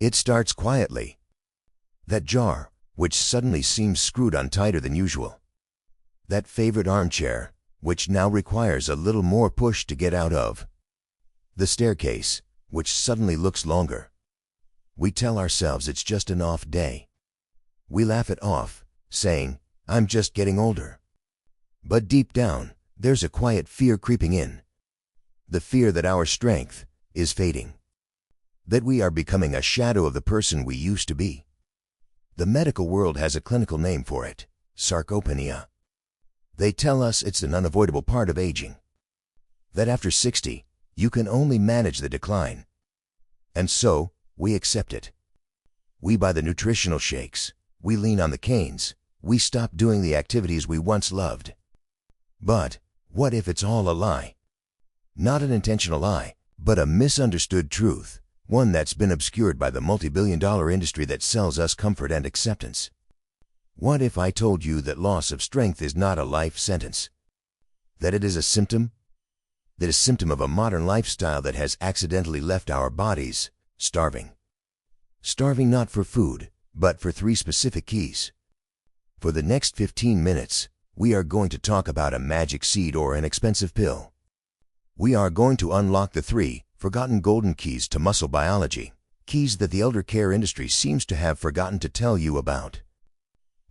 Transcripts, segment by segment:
It starts quietly. That jar, which suddenly seems screwed on tighter than usual. That favorite armchair, which now requires a little more push to get out of. The staircase, which suddenly looks longer. We tell ourselves it's just an off day. We laugh it off, saying, "I'm just getting older." But deep down, there's a quiet fear creeping in. The fear that our strength is fading. That we are becoming a shadow of the person we used to be. The medical world has a clinical name for it: sarcopenia. They tell us it's an unavoidable part of aging. That after 60, you can only manage the decline. And so, we accept it. We buy the nutritional shakes. We lean on the canes. We stop doing the activities we once loved. But what if it's all a lie? Not an intentional lie, but a misunderstood truth. One that's been obscured by the multi-billion-dollar industry that sells us comfort and acceptance. What if I told you that loss of strength is not a life sentence? That it is a symptom? That is a symptom of a modern lifestyle that has accidentally left our bodies starving. Starving not for food, but for 3 specific keys. For the next 15 minutes, we are going to talk about a magic seed or an expensive pill. We are going to unlock the 3 forgotten golden keys to muscle biology, keys that the elder care industry seems to have forgotten to tell you about.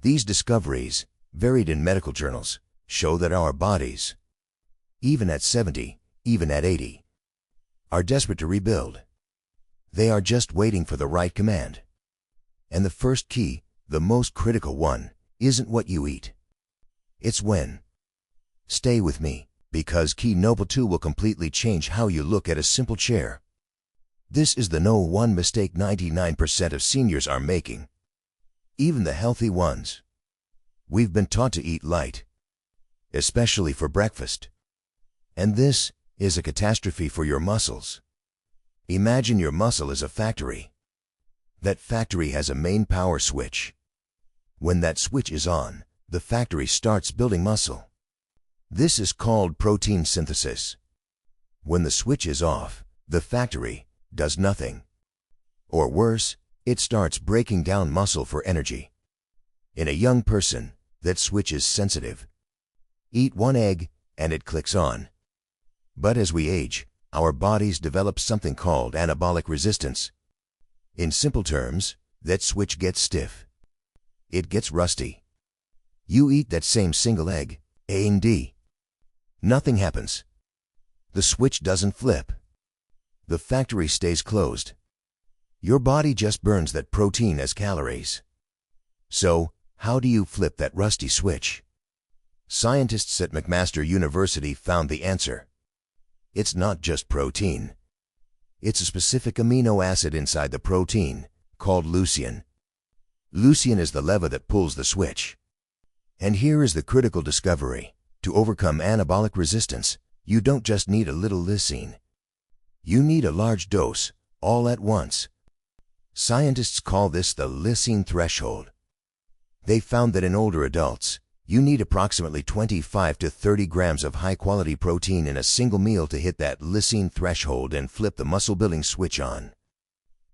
These discoveries, varied in medical journals, show that our bodies, even at 70, even at 80, are desperate to rebuild. They are just waiting for the right command. And the first key, the most critical one, isn't what you eat. It's when. Stay with me, because key Noble 2 will completely change how you look at a simple chair. This is the no one mistake 99% of seniors are making. Even the healthy ones. We've been taught to eat light, especially for breakfast. And this is a catastrophe for your muscles. Imagine your muscle is a factory. That factory has a main power switch. When that switch is on, the factory starts building muscle. This is called protein synthesis. When the switch is off, the factory does nothing. Or worse, it starts breaking down muscle for energy. In a young person, that switch is sensitive. Eat 1 egg, and it clicks on. But as we age, our bodies develop something called anabolic resistance. In simple terms, that switch gets stiff. It gets rusty. You eat that same single egg, A and D. Nothing happens. The switch doesn't flip. The factory stays closed. Your body just burns that protein as calories. So, how do you flip that rusty switch? Scientists at McMaster University found the answer. It's not just protein. It's a specific amino acid inside the protein, called leucine. Leucine is the lever that pulls the switch. And here is the critical discovery. To overcome anabolic resistance, you don't just need a little leucine. You need a large dose, all at once. Scientists call this the Leucine Threshold. They found that in older adults, you need approximately 25 to 30 grams of high-quality protein in a single meal to hit that Leucine threshold and flip the muscle-building switch on.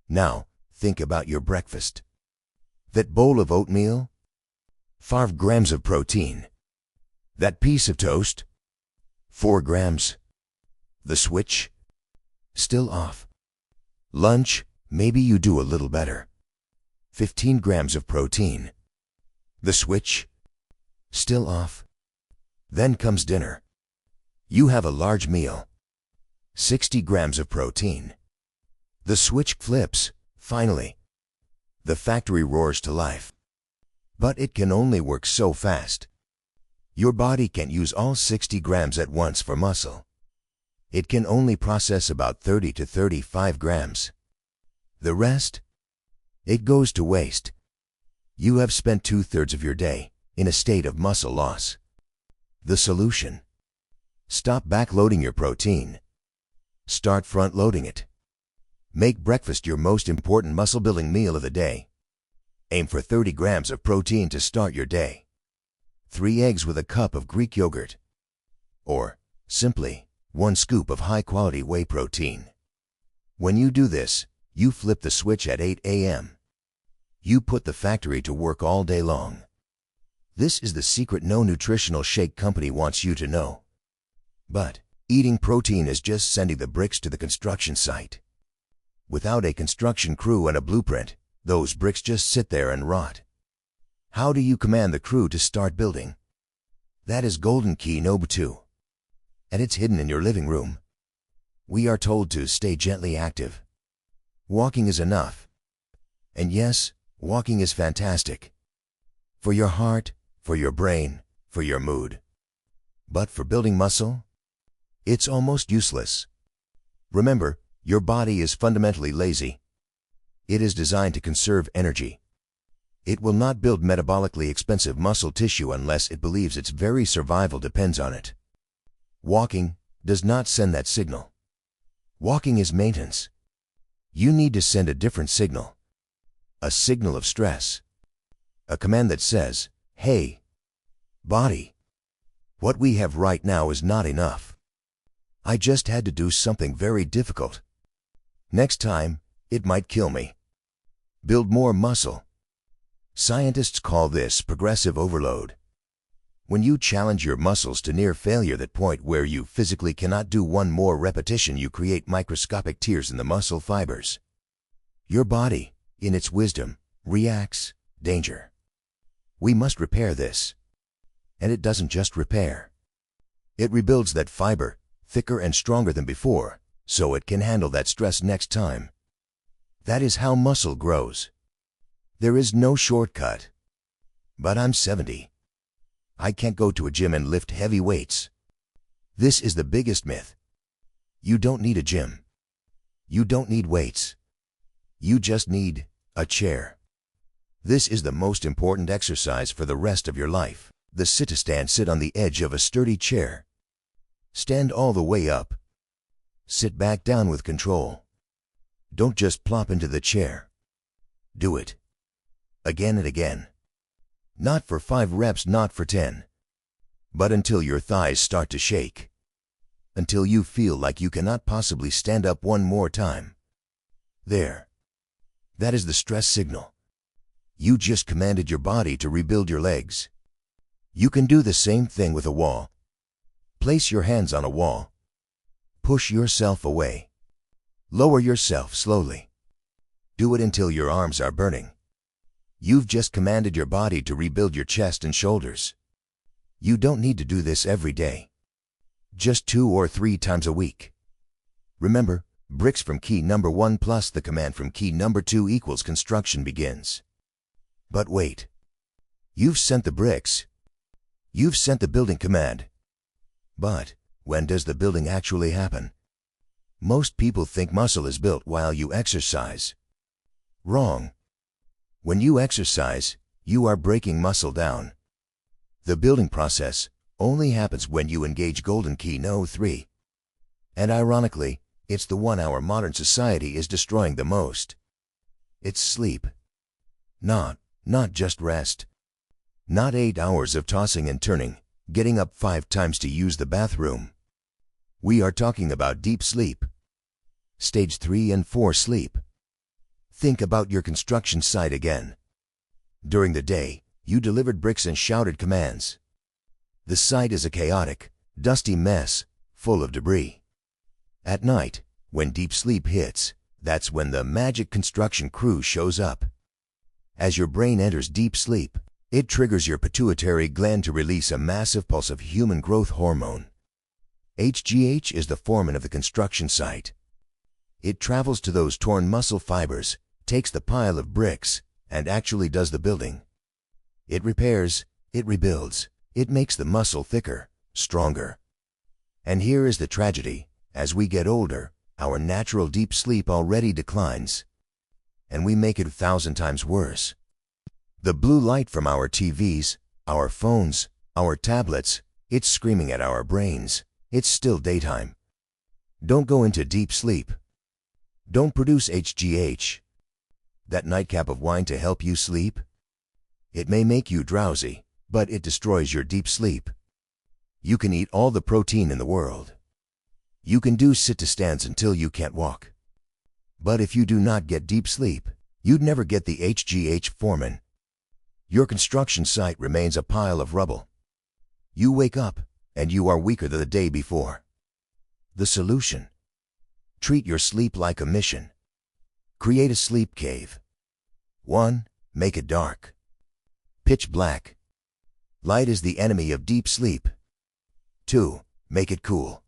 Now, think about your breakfast. That bowl of oatmeal? 5 grams of protein. That piece of toast? 4 grams. The switch? Still off. Lunch? Maybe you do a little better. 15 grams of protein. The switch? Still off. Then comes dinner. You have a large meal. 60 grams of protein. The switch flips, finally. The factory roars to life. But it can only work so fast. Your body can't use all 60 grams at once for muscle. It can only process about 30 to 35 grams. The rest? It goes to waste. You have spent 2/3 of your day in a state of muscle loss. The solution? Stop backloading your protein. Start front-loading it. Make breakfast your most important muscle-building meal of the day. Aim for 30 grams of protein to start your day. 3 eggs with a cup of Greek yogurt. Or, simply, 1 scoop of high-quality whey protein. When you do this, You flip the switch at 8 a.m. You put the factory to work all day long. This is the secret no nutritional shake company wants you to know. But eating protein is just sending the bricks to the construction site. Without a construction crew and a blueprint, those bricks just sit there and rot. How do you command the crew to start building? That is golden key number 2. And it's hidden in your living room. We are told to stay gently active. Walking is enough. And yes, walking is fantastic. For your heart, for your brain, for your mood. But for building muscle, it's almost useless. Remember, your body is fundamentally lazy. It is designed to conserve energy. It will not build metabolically expensive muscle tissue unless it believes its very survival depends on it. Walking does not send that signal. Walking is maintenance. You need to send a different signal. A signal of stress. A command that says, "Hey, body, what we have right now is not enough. I just had to do something very difficult. Next time, it might kill me. Build more muscle." Scientists call this progressive overload. When you challenge your muscles to near failure, that point where you physically cannot do one more repetition, you create microscopic tears in the muscle fibers. Your body, in its wisdom, reacts, danger. We must repair this. And it doesn't just repair. It rebuilds that fiber, thicker and stronger than before, so it can handle that stress next time. That is how muscle grows. There is no shortcut. But I'm 70. I can't go to a gym and lift heavy weights. This is the biggest myth. You don't need a gym. You don't need weights. You just need a chair. This is the most important exercise for the rest of your life. The sit-to-stand. Sit on the edge of a sturdy chair. Stand all the way up. Sit back down with control. Don't just plop into the chair. Do it. Again and again. Not for 5 reps, not for 10. But until your thighs start to shake. Until you feel like you cannot possibly stand up one more time. There. That is the stress signal. You just commanded your body to rebuild your legs. You can do the same thing with a wall. Place your hands on a wall. Push yourself away. Lower yourself slowly. Do it until your arms are burning. You've just commanded your body to rebuild your chest and shoulders. You don't need to do this every day. Just 2 or 3 times a week. Remember, bricks from key number 1 plus the command from key number 2 equals construction begins. But wait. You've sent the bricks. You've sent the building command. But when does the building actually happen? Most people think muscle is built while you exercise. Wrong. When you exercise, you are breaking muscle down. The building process only happens when you engage golden key no 3. And ironically, it's the one our modern society is destroying the most. It's sleep. Not just rest. Not 8 hours of tossing and turning, getting up 5 times to use the bathroom. We are talking about deep sleep. Stage 3 and 4 sleep. Think about your construction site again. During the day, you delivered bricks and shouted commands. The site is a chaotic, dusty mess, full of debris. At night, when deep sleep hits, that's when the magic construction crew shows up. As your brain enters deep sleep, it triggers your pituitary gland to release a massive pulse of human growth hormone. HGH is the foreman of the construction site. It travels to those torn muscle fibers, takes the pile of bricks, and actually does the building. It repairs, it rebuilds, it makes the muscle thicker, stronger. And here is the tragedy. As we get older, our natural deep sleep already declines. And we make it 1,000 times worse. The blue light from our TVs, our phones, our tablets, it's screaming at our brains. It's still daytime. Don't go into deep sleep. Don't produce HGH. That nightcap of wine to help you sleep? It may make you drowsy, but it destroys your deep sleep. You can eat all the protein in the world. You can do sit-to-stands until you can't walk. But if you do not get deep sleep, you'd never get the HGH foreman. Your construction site remains a pile of rubble. You wake up, and you are weaker than the day before. The solution: treat your sleep like a mission. Create a sleep cave. 1. Make it dark. Pitch black. Light is the enemy of deep sleep. 2. Make it cool.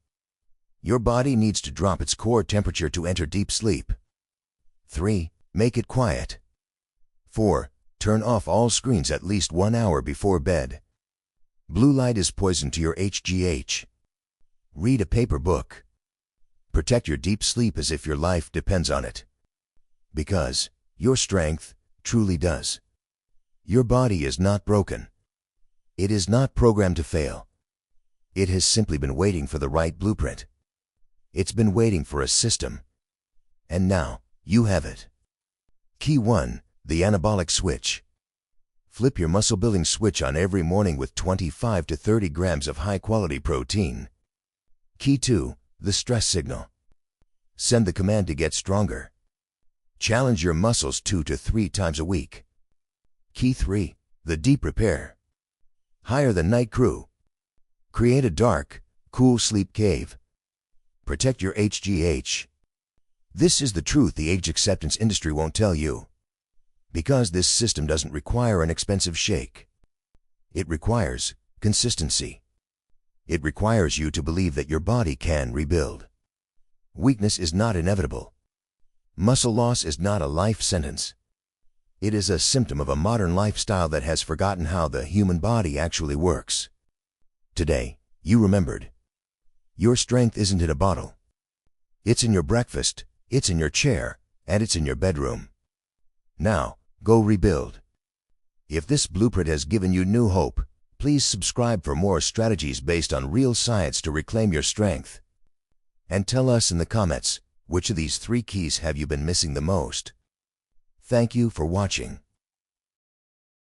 Your body needs to drop its core temperature to enter deep sleep. 3. Make it quiet. 4. Turn off all screens at least 1 hour before bed. Blue light is poison to your HGH. Read a paper book. Protect your deep sleep as if your life depends on it. Because your strength truly does. Your body is not broken. It is not programmed to fail. It has simply been waiting for the right blueprint. It's been waiting for a system. And now, you have it. Key 1. The Anabolic Switch. Flip your muscle-building switch on every morning with 25 to 30 grams of high-quality protein. Key 2. The Stress Signal. Send the command to get stronger. Challenge your muscles 2 to 3 times a week. Key 3. The Deep Repair. Hire the night crew. Create a dark, cool sleep cave. Protect your HGH. This is the truth the age acceptance industry won't tell you. Because this system doesn't require an expensive shake. It requires consistency. It requires you to believe that your body can rebuild. Weakness is not inevitable. Muscle loss is not a life sentence. It is a symptom of a modern lifestyle that has forgotten how the human body actually works. Today, you remembered. Your strength isn't in a bottle. It's in your breakfast, it's in your chair, and it's in your bedroom. Now, go rebuild. If this blueprint has given you new hope, please subscribe for more strategies based on real science to reclaim your strength. And tell us in the comments, which of these 3 keys have you been missing the most? Thank you for watching.